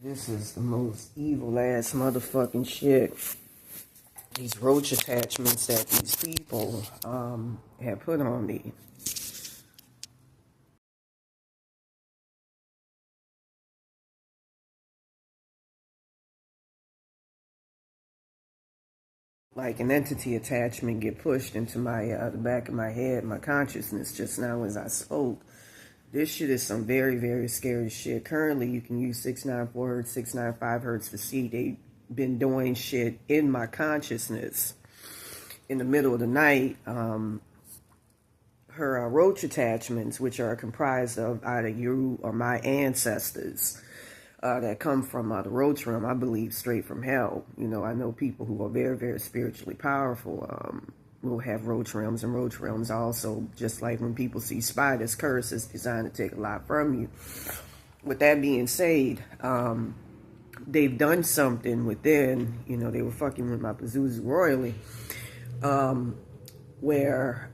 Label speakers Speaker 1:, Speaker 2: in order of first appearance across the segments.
Speaker 1: This is the most evil ass motherfucking shit. These roach attachments that these people have put on me. Like an entity attachment get pushed into my the back of my head, my consciousness just now as I spoke. This shit is some very, very scary shit. Currently, you can use 694 hertz, 695 hertz to see they've been doing shit in my consciousness in the middle of the night. Her roach attachments, which are comprised of either you or my ancestors that come from the roach realm, I believe straight from hell. You know, I know people who are very, very spiritually powerful will have roach realms, and roach realms also, just like when people see spiders, curse is designed to take a lot from you. With that being said, they've done something within, you know, they were fucking with my Pazuzu royally, where,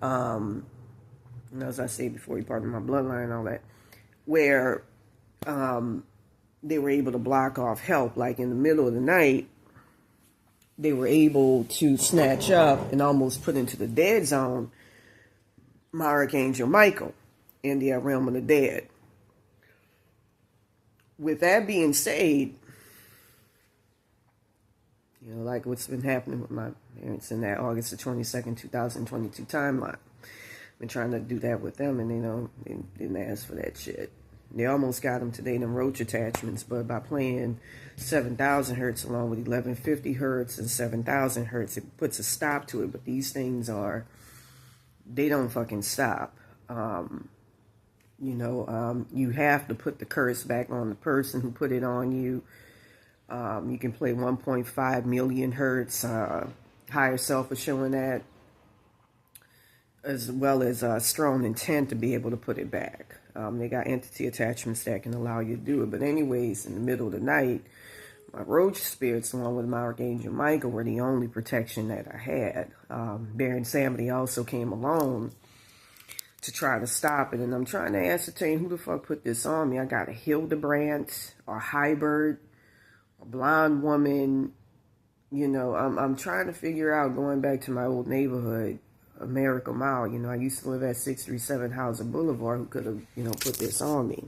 Speaker 1: as I say before, he part of my bloodline and all that, where they were able to block off help. Like in the middle of the night, they were able to snatch up and almost put into the dead zone my Archangel Michael in the realm of the dead. With that being said, you know, like what's been happening with my parents in that August the 22nd, 2022 timeline. Been trying to do that with them, and they didn't ask for that shit. They almost got them today, them roach attachments, but by playing 7,000 hertz along with 1150 hertz and 7,000 hertz, it puts a stop to it. But these things they don't fucking stop. You have to put the curse back on the person who put it on you. You can play 1.5 million hertz. Higher self is showing that, as well as strong intent to be able to put it back. They got entity attachments that can allow you to do it. But anyways, in the middle of the night, my roach spirits, along with my Archangel Michael, were the only protection that I had. Baron Samedi also came along to try to stop it. And I'm trying to ascertain who the fuck put this on me. I got a Hildebrandt, or Hybrid, a blonde woman. You know, I'm trying to figure out, going back to my old neighborhood, America Mile. You know, I used to live at 637 Hauser Boulevard, who could have, put this on me.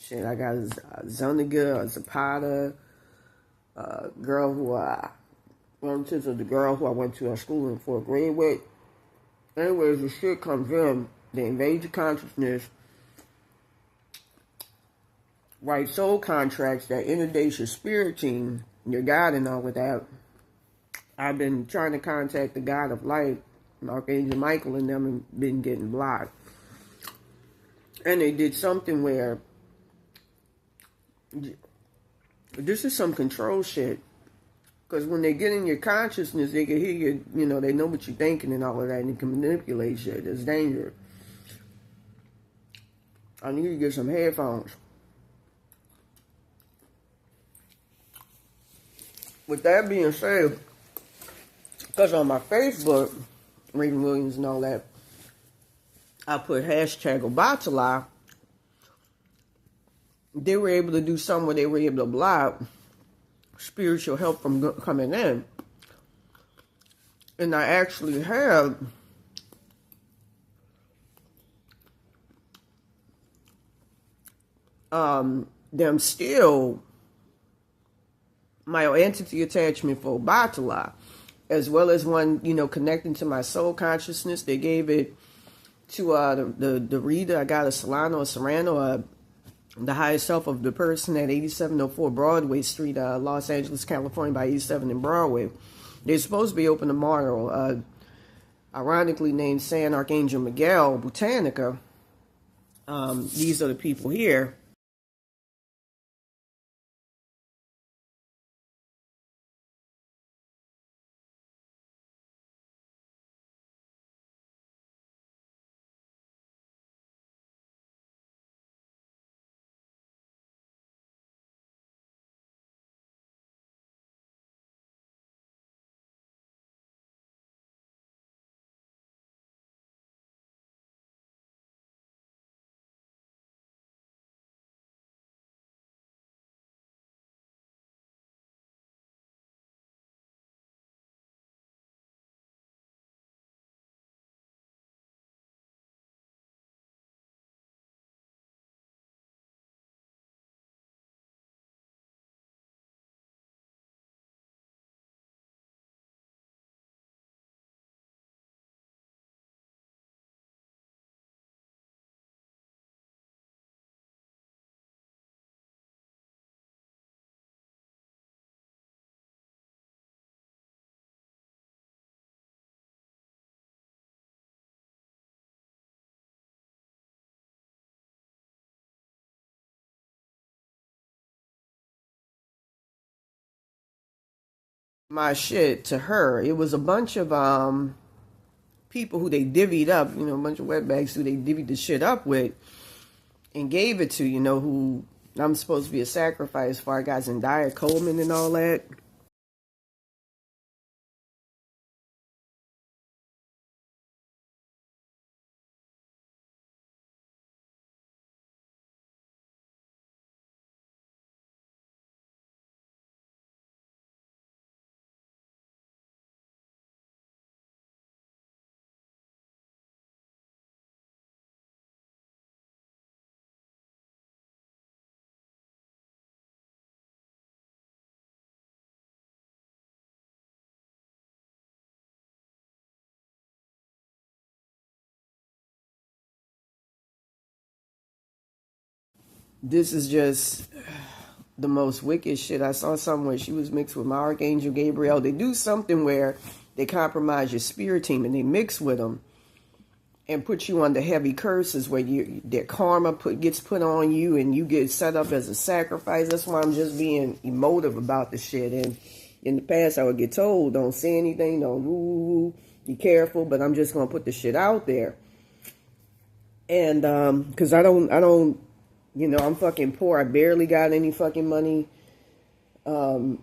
Speaker 1: Shit, I got Zuniga, Zapata, girl who relatives of the girl who I went to school in 4th grade with. Anyways, the shit comes in, they invade your consciousness, write soul contracts that inundates your spirit team, your God and all of that. I've been trying to contact the God of Light, Archangel Michael, and them, and been getting blocked. And they did something where this is some control shit. Because when they get in your consciousness, they can hear you, you know, they know what you're thinking and all of that, and they can manipulate shit. It's dangerous. I need to get some headphones. With that being said, because on my Facebook, Raven Williams and all that, I put hashtag Obatala. They were able to do something where they were able to block spiritual help from coming in. And I actually have them still my entity attachment for Obatala, as well as one, you know, connecting to my soul consciousness. They gave it to the reader. I got a Solano or Serrano, the highest self of the person at 8704 Broadway Street, Los Angeles, California, by 87 and Broadway. They're supposed to be open tomorrow. Ironically named San Archangel Miguel Botanica. These are the people here. My shit to her. It was a bunch of people who they divvied up, you know, a bunch of wetbags who they divvied the shit up with and gave it to, you know, who I'm supposed to be a sacrifice for. I got Zendaya Coleman and all that. This is just the most wicked shit. I saw somewhere she was mixed with my Archangel Gabriel. They do something where they compromise your spirit team and they mix with them and put you under heavy curses where their karma gets put on you and you get set up as a sacrifice. That's why I'm just being emotive about the shit. And in the past, I would get told, don't say anything, don't woo, be careful, but I'm just going to put the shit out there. And because I don't, you know, I'm fucking poor. I barely got any fucking money. Can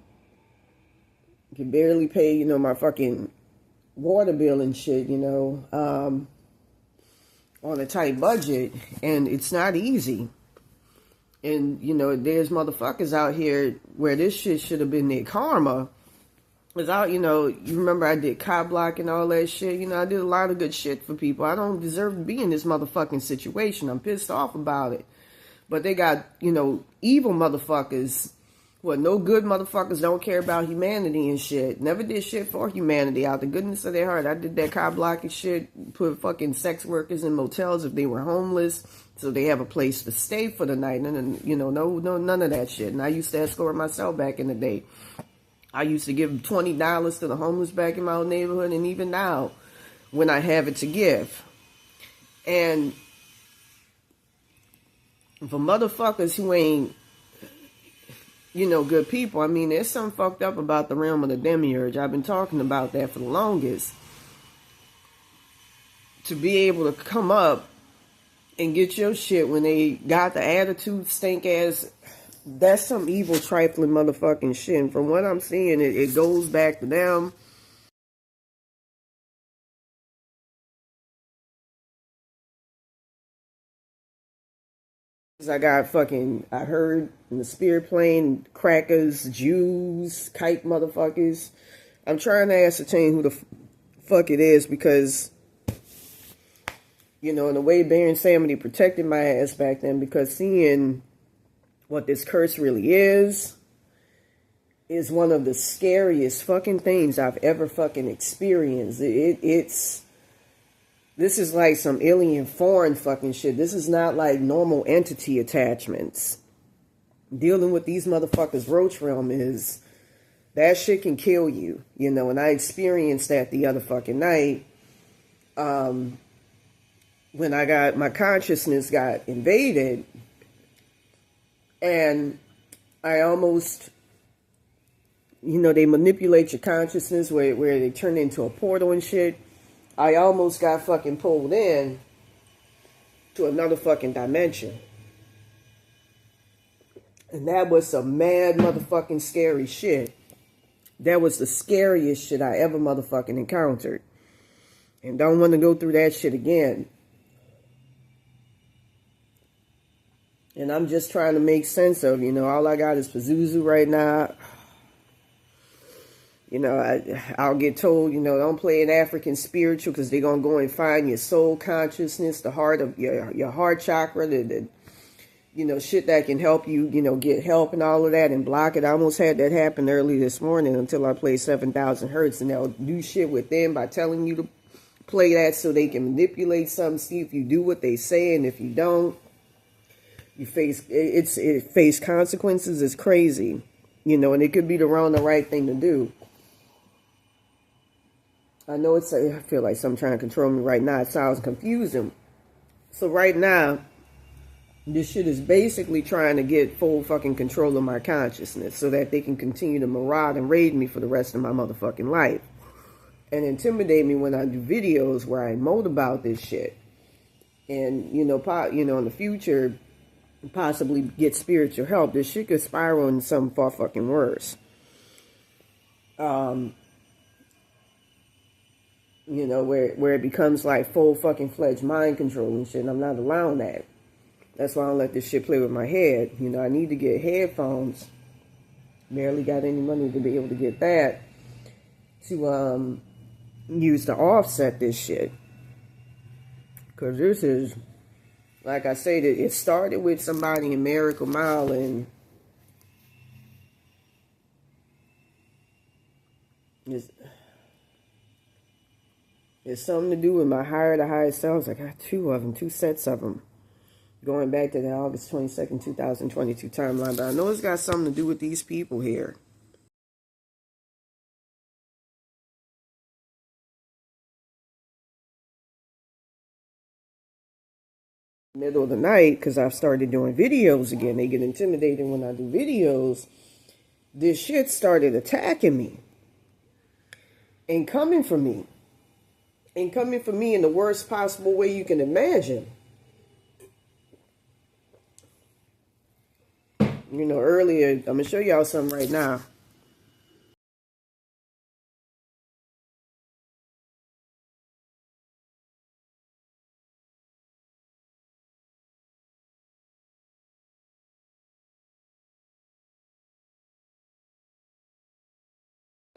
Speaker 1: barely pay, you know, my fucking water bill and shit, you know, on a tight budget. And it's not easy. And, you know, there's motherfuckers out here where this shit should have been their karma. Without, you know, you remember I did cop block and all that shit. You know, I did a lot of good shit for people. I don't deserve to be in this motherfucking situation. I'm pissed off about it. But they got, you know, evil motherfuckers Well, no good motherfuckers don't care about humanity and shit. Never did shit for humanity out the goodness of their heart. I did that car blocking shit, put fucking sex workers in motels if they were homeless, so they have a place to stay for the night. And you know, no, none of that shit. And I used to escort myself back in the day. I used to give $20 to the homeless back in my own neighborhood, and even now, when I have it to give. And for motherfuckers who ain't, you know, good people, I mean, there's something fucked up about the realm of the demiurge. I've been talking about that for the longest. To be able to come up and get your shit when they got the attitude, stink ass, that's some evil, trifling motherfucking shit. And from what I'm seeing, it goes back to them. I heard in the spirit plane, crackers, Jews, kite motherfuckers. I'm trying to ascertain who the fuck it is because, you know, in the way Baron Samedi protected my ass back then, because seeing what this curse really is one of the scariest fucking things I've ever fucking experienced. This is like some alien foreign fucking shit. This is not like normal entity attachments. Dealing with these motherfuckers roach realm is, that shit can kill you, you know, and I experienced that the other fucking night. When my consciousness got invaded, and I almost, you know, they manipulate your consciousness where they turn into a portal and shit. I almost got fucking pulled in to another fucking dimension. And that was some mad motherfucking scary shit. That was the scariest shit I ever motherfucking encountered. And don't want to go through that shit again. And I'm just trying to make sense of, you know, all I got is Pazuzu right now. You know, I'll get told, you know, don't play an African spiritual because they're going to go and find your soul consciousness, the heart of your heart chakra, the you know, shit that can help you, you know, get help and all of that and block it. I almost had that happen early this morning until I played 7,000 Hertz, and they'll do shit with them by telling you to play that so they can manipulate something, see if you do what they say, and if you don't, you face consequences. It's crazy, you know, and it could be the right thing to do. I know I feel like something trying to control me right now. It sounds confusing. So right now, this shit is basically trying to get full fucking control of my consciousness so that they can continue to maraud and raid me for the rest of my motherfucking life. And intimidate me when I do videos where I emote about this shit. And, you know, in the future, possibly get spiritual help. This shit could spiral into something far fucking worse. You know, where it becomes like full fucking fledged mind control and shit. And I'm not allowing that. That's why I don't let this shit play with my head. You know, I need to get headphones. Barely got any money to be able to get that. To use to offset this shit. Because this is, like I said, it started with somebody in Miracle Mile, and it's something to do with my higher to higher selves. I got two sets of them. Going back to the August 22nd, 2022 timeline. But I know it's got something to do with these people here. Middle of the night, because I've started doing videos again. They get intimidated when I do videos. This shit started attacking me. And coming for me. And coming for me in the worst possible way you can imagine. You know, earlier, I'm going to show y'all something right now.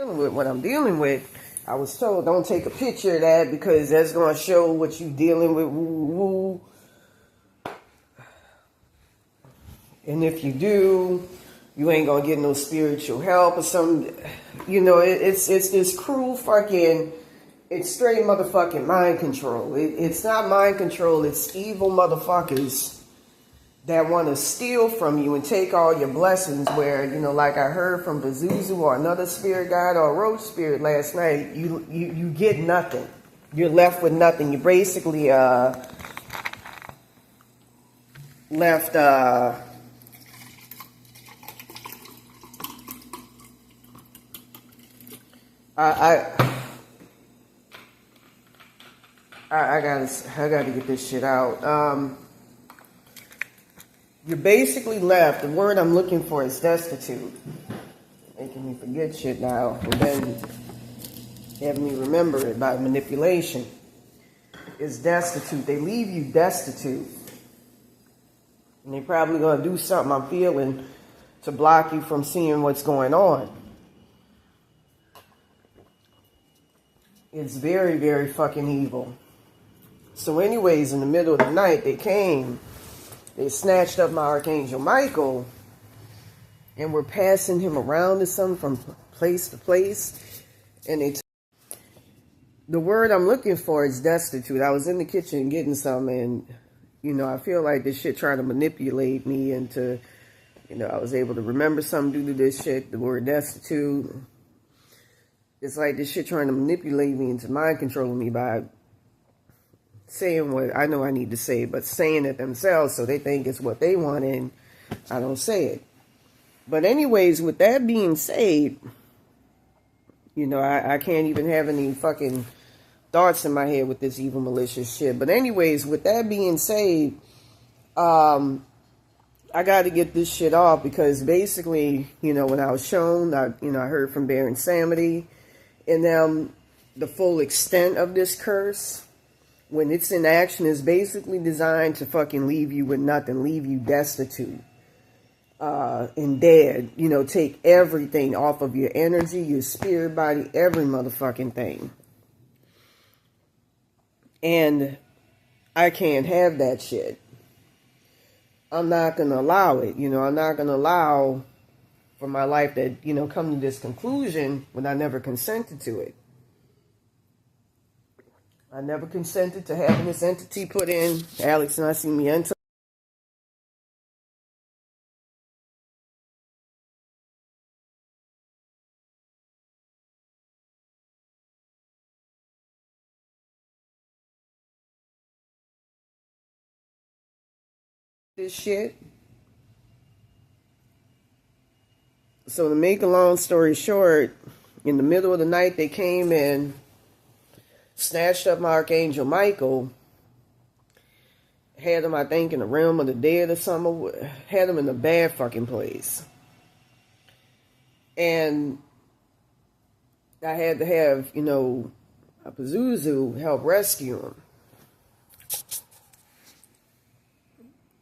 Speaker 1: With what I'm dealing with, I was told don't take a picture of that because that's going to show what you dealing with. Woo, woo. And if you do, you ain't gonna get no spiritual help or something. You know, it's this cruel fucking, it's straight motherfucking mind control. It's not mind control, it's evil motherfuckers that want to steal from you and take all your blessings, where, you know, like I heard from Pazuzu or another spirit guide or a roach spirit last night, you get nothing. You're left with nothing. You basically left I gotta get this shit out. You're basically left. The word I'm looking for is destitute. Making me forget shit now, and then having me remember it by manipulation. Is destitute. They leave you destitute, and they're probably gonna do something, I'm feeling, to block you from seeing what's going on. It's very, very fucking evil. So anyways, in the middle of the night, they came. They snatched up my Archangel Michael and were passing him around to something from place to place. And the word I'm looking for is destitute. I was in the kitchen getting something, and, you know, I feel like this shit trying to manipulate me into, you know, I was able to remember something due to this shit, the word destitute. It's like this shit trying to manipulate me into mind controlling me by saying what I know I need to say, but saying it themselves so they think it's what they want, and I don't say it. But anyways, with that being said, you know, I can't even have any fucking thoughts in my head with this evil, malicious shit. But anyways, with that being said, I got to get this shit off, because basically, you know, when I was shown, I heard from Baron Samedi and them the full extent of this curse. When it's in action, is basically designed to fucking leave you with nothing, leave you destitute and dead. You know, take everything off of your energy, your spirit body, every motherfucking thing. And I can't have that shit. I'm not going to allow it. You know, I'm not going to allow for my life that, you know, come to this conclusion when I never consented to it. I never consented to having this entity put in Alex Nacimiento. This shit. So to make a long story short, in the middle of the night, they came in, snatched up my Archangel Michael, had him, I think, in the realm of the dead or something, had him in a bad fucking place. And I had to have, you know, a Pazuzu help rescue him.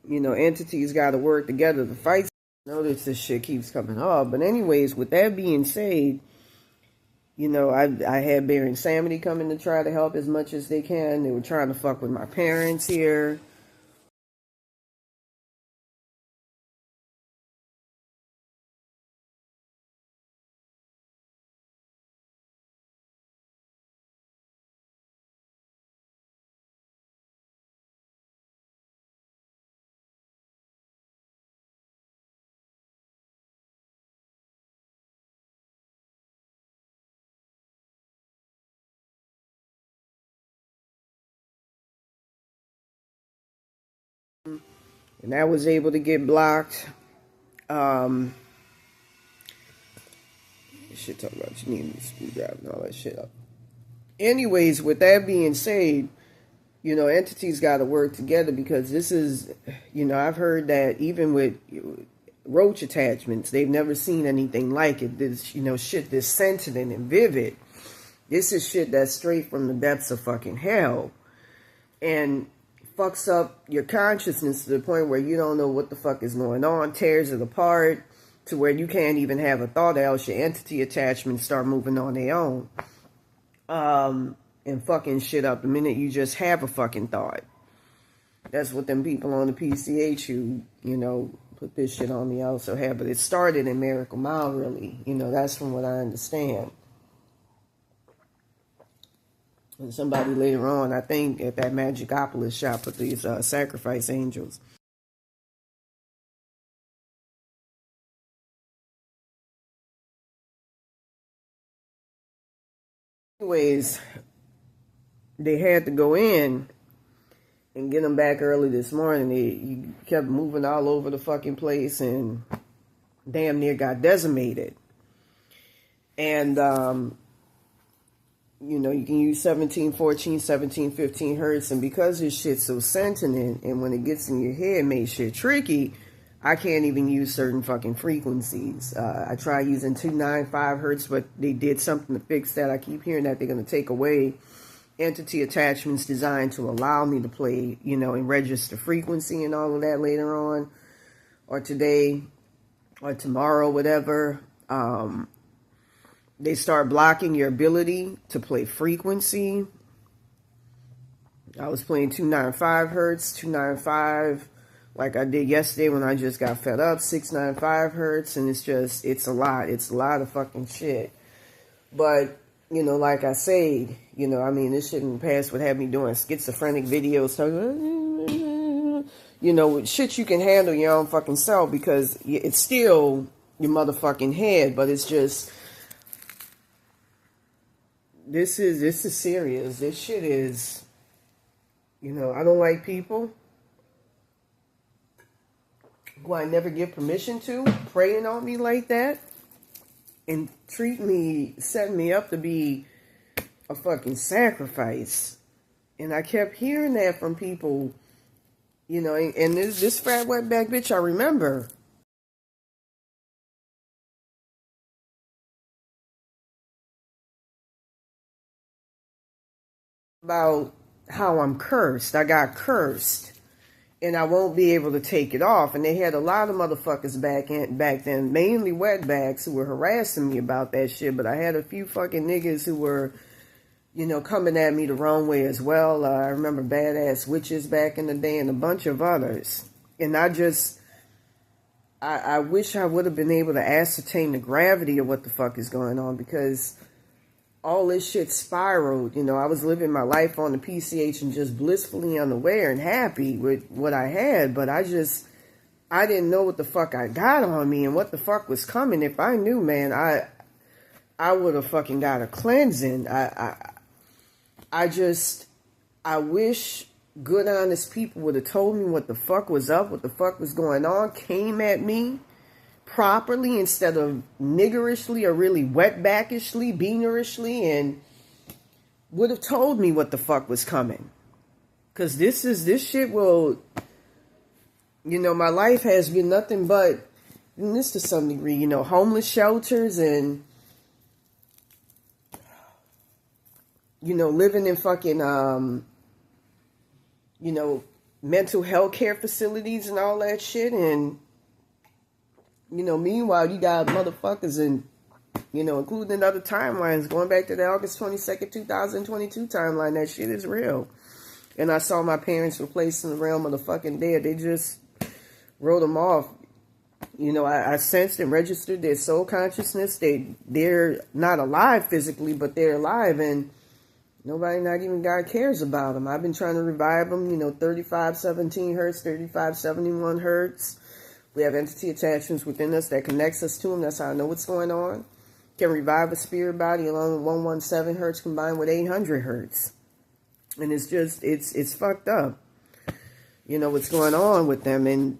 Speaker 1: You know, entities got to work together to fight. Notice this shit keeps coming up. But anyways, with that being said, you know, I had Baron Samedi coming to try to help as much as they can. They were trying to fuck with my parents here. And I was able to get blocked. Shit, talk about you need a screwdriver and all that shit up. Anyways, with that being said, you know, entities got to work together, because this is, you know, I've heard that even with roach attachments, they've never seen anything like it. This, you know, shit this sentient and vivid. This is shit that's straight from the depths of fucking hell. And fucks up your consciousness to the point where you don't know what the fuck is going on, tears it apart to where you can't even have a thought, else your entity attachments start moving on their own. And fucking shit up the minute you just have a fucking thought. That's what them people on the PCH who, you know, put this shit on me. I also have, but it started in Miracle Mile, really. You know, that's from what I understand. And somebody later on, I think at that Magicopolis shop, put these sacrifice angels. Anyways, they had to go in and get them back early this morning. You kept moving all over the fucking place and damn near got decimated. And, you know, you can use 17, 14, 17, 15 hertz. And because this shit's so sentient and when it gets in your head, makes shit tricky, I can't even use certain fucking frequencies. I try using 295 hertz, but they did something to fix that. I keep hearing that they're going to take away entity attachments designed to allow me to play, you know, and register frequency and all of that later on, or today, or tomorrow, whatever. They start blocking your ability to play frequency. I was playing 295 hertz, 295, like I did yesterday when I just got fed up, 695 hertz, and it's a lot. It's a lot of fucking shit. But, you know, like I said, you know, I mean, this shouldn't pass what have me doing schizophrenic videos, you know, shit you can handle your own fucking self because it's still your motherfucking head, but it's just, this is serious. This shit is, you know, I don't like people who I never give permission to praying on me like that and setting me up to be a fucking sacrifice. And I kept hearing that from people, you know, and this fat wetback bitch, I remember. About how I'm cursed. I got cursed. And I won't be able to take it off. And they had a lot of motherfuckers back then, mainly wetbacks, who were harassing me about that shit. But I had a few fucking niggas who were, you know, coming at me the wrong way as well. I remember Badass Witches back in the day and a bunch of others. And I wish I would have been able to ascertain the gravity of what the fuck is going on, because all this shit spiraled. You know, I was living my life on the PCH and just blissfully unaware and happy with what I had, but I didn't know what the fuck I got on me and what the fuck was coming. If I knew, man, I would have fucking got a cleansing. I wish good, honest people would have told me what the fuck was up, what the fuck was going on, came at me properly instead of niggerishly or really wetbackishly, beanerishly, and would have told me what the fuck was coming. Because this shit will, you know, my life has been nothing but, and this to some degree, you know, homeless shelters and, you know, living in fucking, you know, mental health care facilities and all that shit. And, you know, meanwhile, you got motherfuckers in, you know, including other timelines, going back to the August 22nd, 2022 timeline. That shit is real. And I saw my parents replaced in the realm of the fucking dead. They just wrote them off. You know, I sensed and registered their soul consciousness. They're not alive physically, but they're alive. And nobody, not even God, cares about them. I've been trying to revive them, you know, 3517 hertz, 3571 hertz. We have entity attachments within us that connects us to them. That's how I know what's going on. Can revive a spirit body along with 117 hertz combined with 800 hertz. And it's just, it's fucked up. You know, what's going on with them. And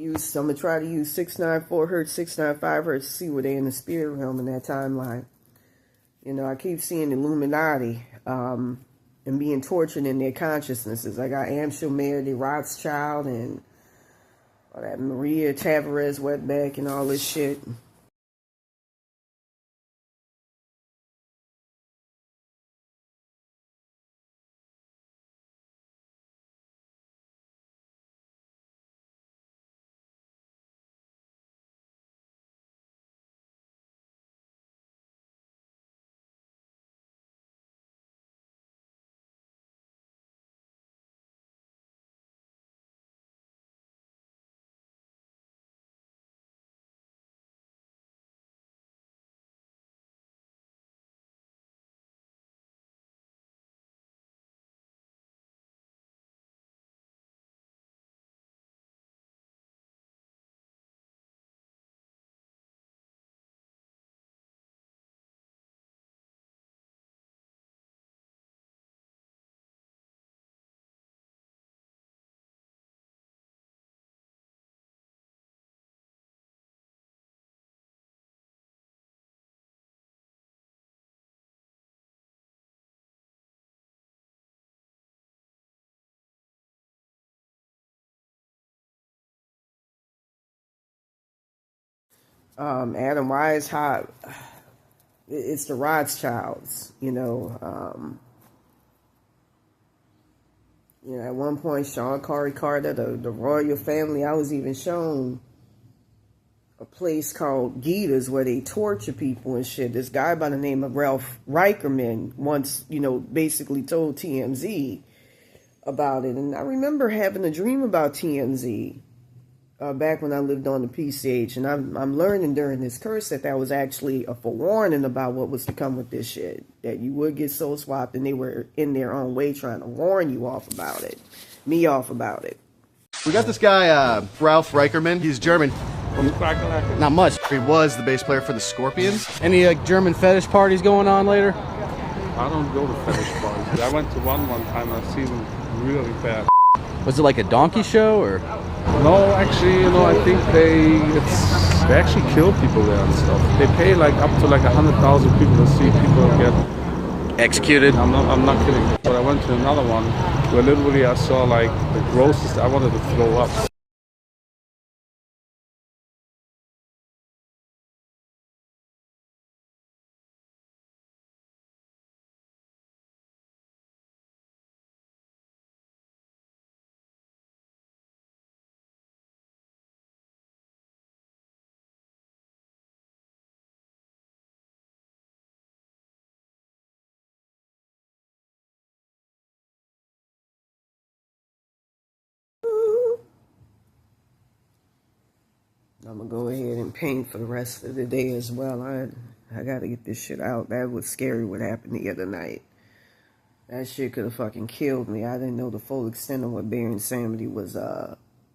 Speaker 1: I'm going to try to use 694 hertz, 695 hertz to see where they're in the spirit realm in that timeline. You know, I keep seeing Illuminati and being tortured in their consciousnesses. I got Amschel Mayer, the Rothschild, and All that Maria Tavares wetback and all this shit. Adam Weishaupt, it's the Rothschilds, you know. You know, at one point, Sean Corey Carter, the royal family, I was even shown a place called Gita's where they torture people and shit. This guy by the name of Ralph Reicherman once, you know, basically told TMZ about it. And I remember having a dream about TMZ back when I lived on the PCH. And I'm learning during this curse that was actually a forewarning about what was to come with this shit. That you would get soul swapped, and they were in their own way trying to warn you off about it. Me off about it.
Speaker 2: We got this guy, Ralph Reicherman. He's German. Not much. He was the bass player for the Scorpions.
Speaker 3: Any German fetish parties going on later?
Speaker 4: I don't go to fetish parties. I went to one time. I've seen them really bad.
Speaker 3: Was it like a donkey show or?
Speaker 4: No, actually, you know, I think they actually kill people there and stuff. They pay like up to like 100,000 people to see people get
Speaker 3: Executed?
Speaker 4: I'm not kidding. But I went to another one where literally I saw like the grossest. I wanted to throw up.
Speaker 1: I'm gonna go ahead and paint for the rest of the day as well. I gotta get this shit out. That was scary what happened the other night. That shit could have fucking killed me. I didn't know the full extent of what Baron Samedi was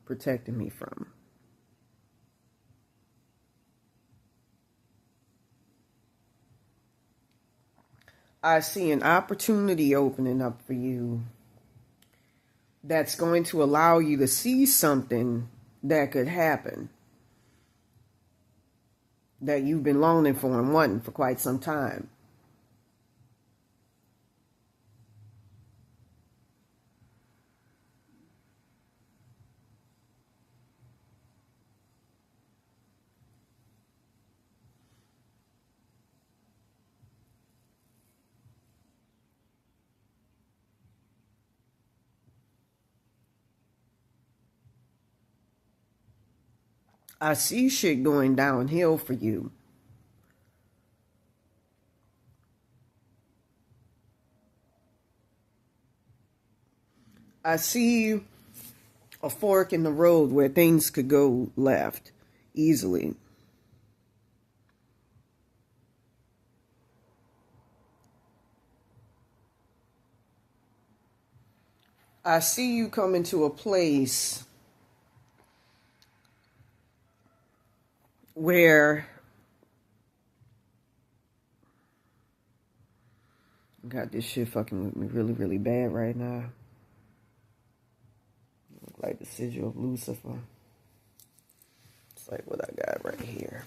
Speaker 1: protecting me from. I see an opportunity opening up for you that's going to allow you to see something that could happen that you've been longing for and wanting for quite some time. I see shit going downhill for you. I see a fork in the road where things could go left easily. I see you coming to a place where got this shit fucking with me really, really bad right now. Look like the sigil of Lucifer. It's like what I got right here.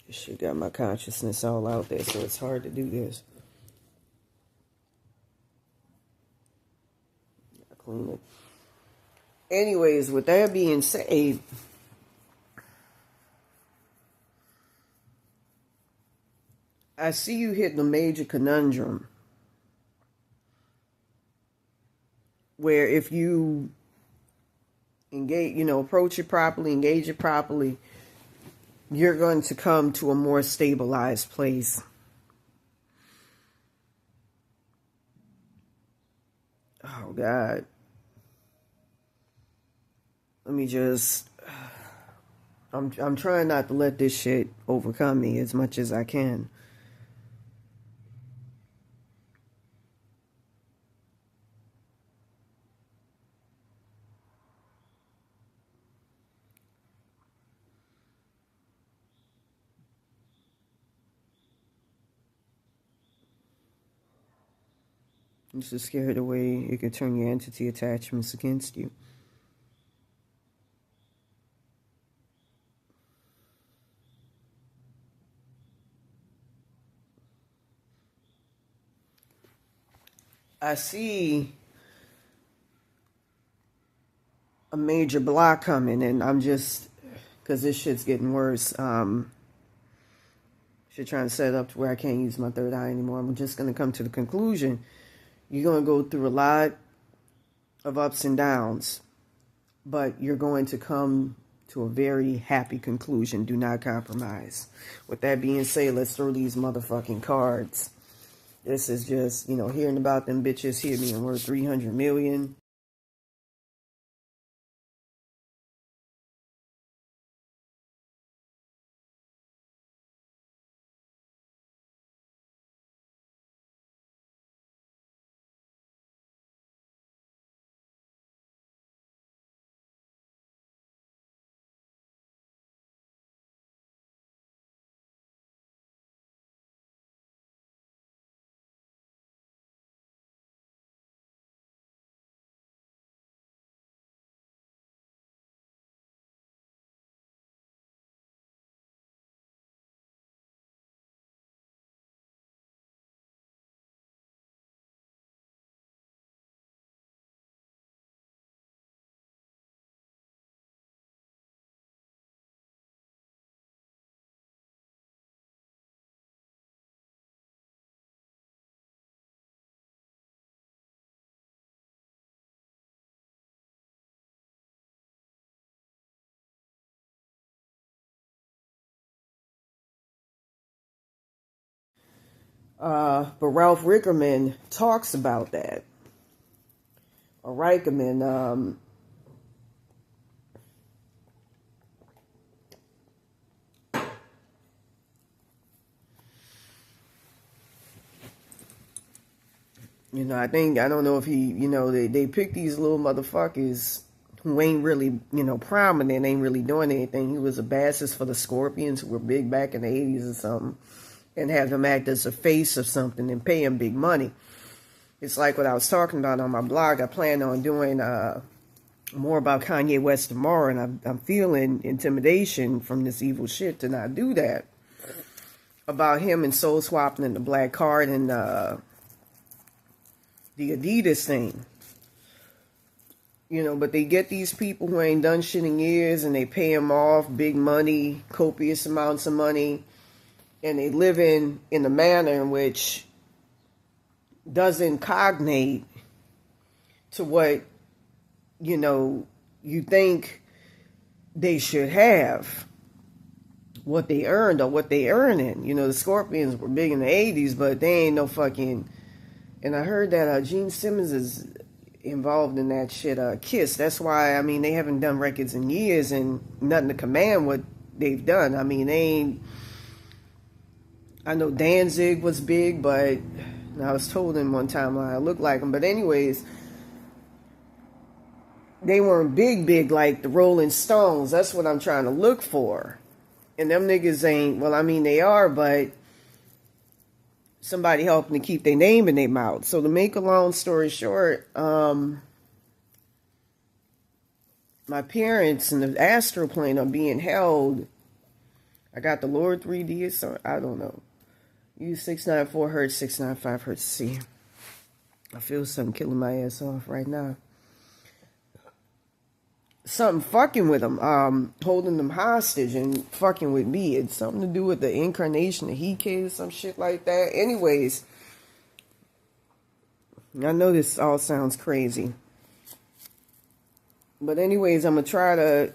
Speaker 1: This shit got my consciousness all out there, so it's hard to do this. clean it. Anyways, with that being said, I see you hitting a major conundrum where if you engage, approach it properly, engage it properly, you're going to come to a more stabilized place. Oh, God. Let me just... I'm trying not to let this shit overcome me as much as I can. I'm just scared the way it could turn your entity attachments against you. I see a major block coming, and I'm just, because this shit's getting worse, shit trying to set it up to where I can't use my third eye anymore. I'm just going to come to the conclusion. You're going to go through a lot of ups and downs, but you're going to come to a very happy conclusion. Do not compromise. With that being said, let's throw these motherfucking cards. This is just, hearing about them bitches here being worth $300 million. But Ralph Rickerman talks about that. Or Reicherman, I don't know if he, they pick these little motherfuckers who ain't really, prominent, ain't really doing anything. He was a bassist for the Scorpions, who were big back in the 80s or something, and have them act as a face of something and pay him big money. It's like what I was talking about on my blog. I plan on doing more about Kanye West tomorrow, and I'm feeling intimidation from this evil shit to not do that. About him and soul swapping and the black card and the Adidas thing. But they get these people who ain't done shit in years, and they pay them off big money, copious amounts of money, and they live in a manner in which doesn't cognate to what, you think they should have, what they earned or what they earning. The Scorpions were big in the 80s, but they ain't no fucking... And I heard that Gene Simmons is involved in that shit, Kiss. That's why, they haven't done records in years and nothing to command what they've done. They ain't... I know Danzig was big, but I was told him one time I looked like him. But anyways, they weren't big like the Rolling Stones. That's what I'm trying to look for. And them niggas ain't, they are, but somebody helping to keep their name in their mouth. So to make a long story short, my parents in the astral plane are being held. I got the Lord 3D, so I don't know. Use 694 hertz, 695 hertz. See, I feel something killing my ass off right now. something fucking with them, holding them hostage and fucking with me. It's something to do with the incarnation of He Kid, some shit like that. Anyways, I know this all sounds crazy. But anyways, I'm going to try to,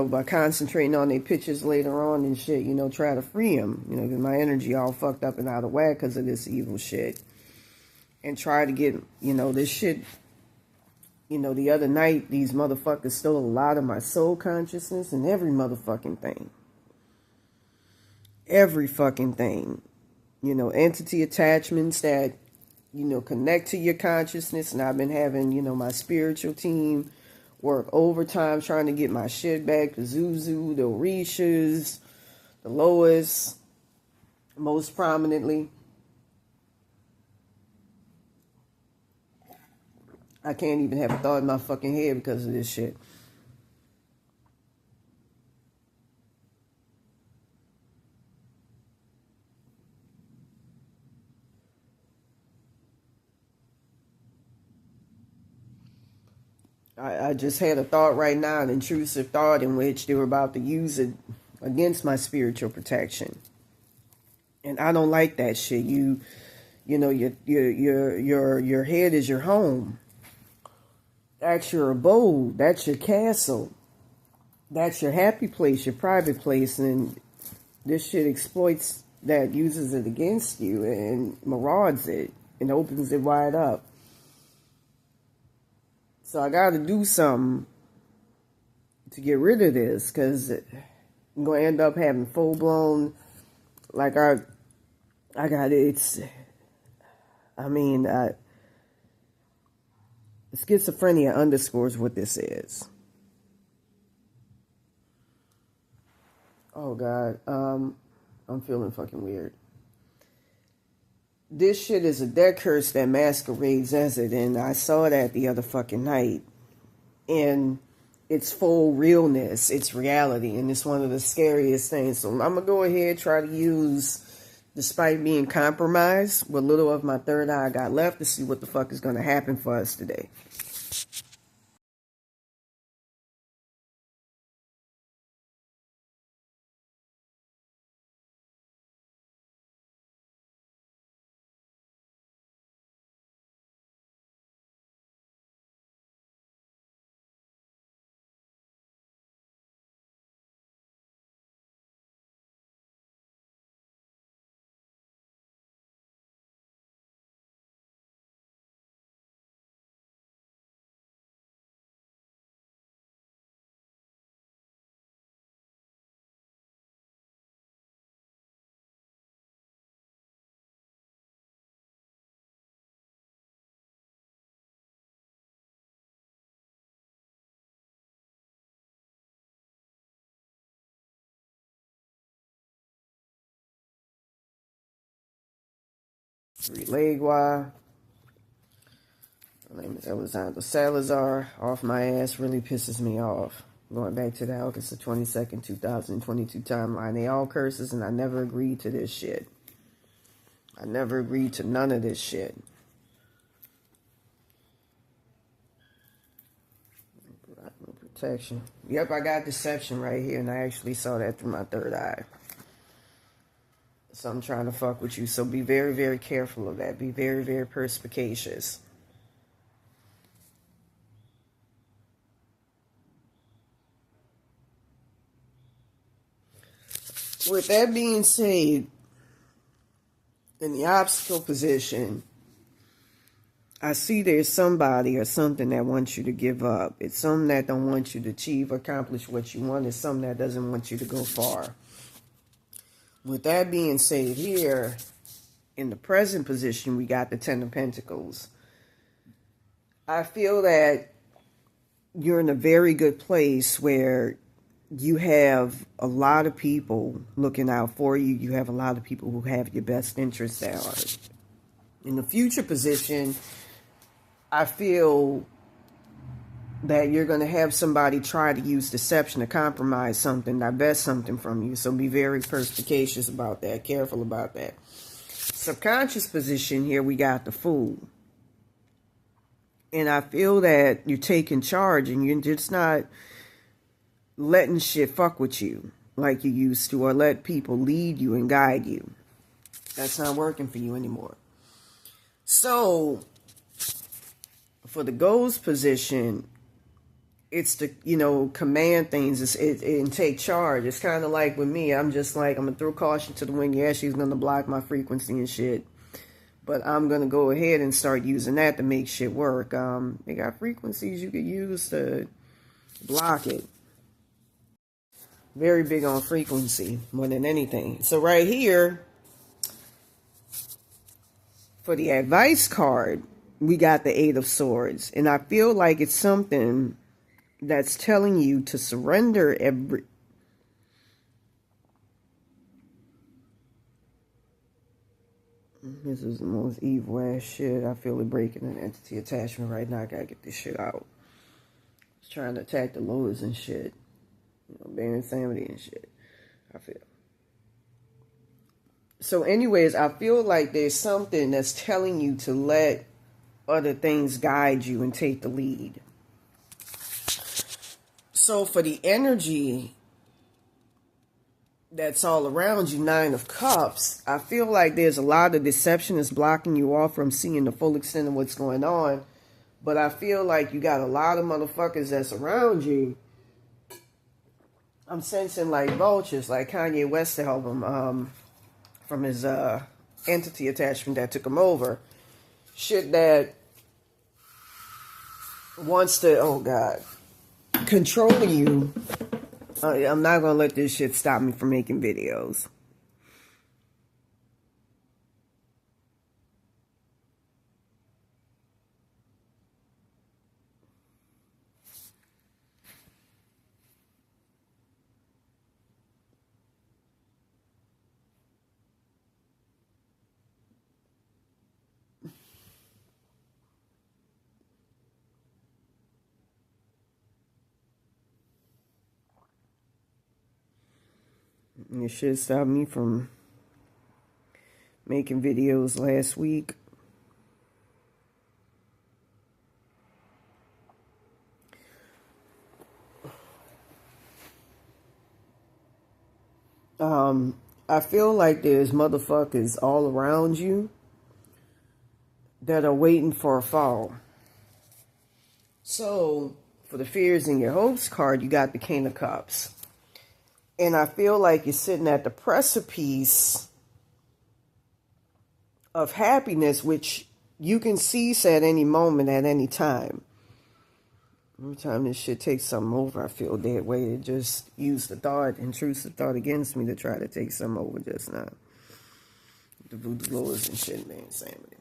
Speaker 1: by concentrating on their pictures later on and shit, try to free them. Because my energy all fucked up and out of whack because of this evil shit. And try to get, this shit, the other night, these motherfuckers stole a lot of my soul consciousness and every motherfucking thing. Every fucking thing. Entity attachments that, connect to your consciousness. And I've been having, my spiritual team work overtime trying to get my shit back. The Zuzu, the Orishas, the Lois, most prominently. I can't even have a thought in my fucking head because of this shit. I just had a thought right now, an intrusive thought in which they were about to use it against my spiritual protection. And I don't like that shit. Your head is your home. That's your abode. That's your castle. That's your happy place, your private place. And this shit exploits that, uses it against you and marauds it and opens it wide up. So I got to do something to get rid of this, because I'm going to end up having full-blown, like schizophrenia underscores what this is. Oh, God. I'm feeling fucking weird. This shit is a deck curse that masquerades as it, and I saw that the other fucking night. And it's full realness, it's reality, and it's one of the scariest things. So I'm going to go ahead, try to use, despite being compromised, what little of my third eye I got left, to see what the fuck is going to happen for us today. Relegua. My name is Elizondo Salazar. Off my ass really pisses me off. Going back to the August the 22nd, 2022 timeline. They all curses, and I never agreed to this shit. I never agreed to none of this shit. Protection. Yep, I got deception right here, and I actually saw that through my third eye. So I'm trying to fuck with you. So be very, very careful of that. Be very, very perspicacious. With that being said, in the obstacle position, I see there's somebody or something that wants you to give up. It's something that don't want you to achieve or accomplish what you want. It's something that doesn't want you to go far. With that being said, here, in the present position, we got the Ten of Pentacles. I feel that you're in a very good place where you have a lot of people looking out for you. You have a lot of people who have your best interests at heart. In the future position, I feel that you're going to have somebody try to use deception to compromise something, divest something from you. So be very perspicacious about that, careful about that. Subconscious position here, we got the Fool. And I feel that you're taking charge and you're just not letting shit fuck with you like you used to, or let people lead you and guide you. That's not working for you anymore. So, for the ghost position, it's to, command things and take charge. It's kind of like with me. I'm just like, I'm going to throw caution to the wind. Yeah, she's going to block my frequency and shit. But I'm going to go ahead and start using that to make shit work. They got frequencies you could use to block it. Very big on frequency more than anything. So right here, for the advice card, we got the Eight of Swords. And I feel like it's something that's telling you to surrender every... This is the most evil ass shit. I feel it breaking an entity attachment right now. I gotta get this shit out. It's trying to attack the Lotus and shit. Being insanity and shit. I feel. So anyways, I feel like there's something that's telling you to let other things guide you and take the lead. So for the energy that's all around you, Nine of Cups, I feel like there's a lot of deception that's blocking you off from seeing the full extent of what's going on. But I feel like you got a lot of motherfuckers that's around you. I'm sensing like vultures, like Kanye West album, from his entity attachment that took him over. Shit that wants to, oh God, control you. I'm not going to let this shit stop me from making videos. It should stop me from making videos last week. I feel like there's motherfuckers all around you that are waiting for a fall. So, for the Fears and Your Hopes card, you got the King of Cups. And I feel like you're sitting at the precipice of happiness, which you can cease at any moment, at any time. Every time this shit takes something over, I feel dead weight. It just used the thought, intrusive thought against me to try to take something over just now. The voodoo blowers and shit, man, insanity.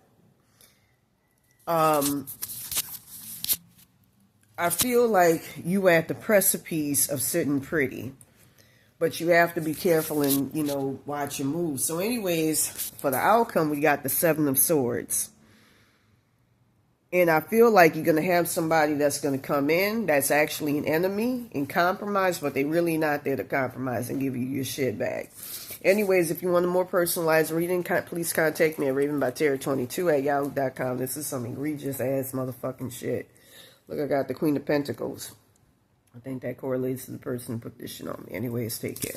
Speaker 1: I feel like you at the precipice of sitting pretty. But you have to be careful and, watch your moves. So anyways, for the outcome, we got the Seven of Swords. And I feel like you're going to have somebody that's going to come in that's actually an enemy and compromise, but they're really not there to compromise and give you your shit back. Anyways, if you want a more personalized reading, please contact me at ravenbyterror22@yahoo.com. This is some egregious ass motherfucking shit. Look, I got the Queen of Pentacles. I think that correlates to the person who put this shit on me. Anyways, take care.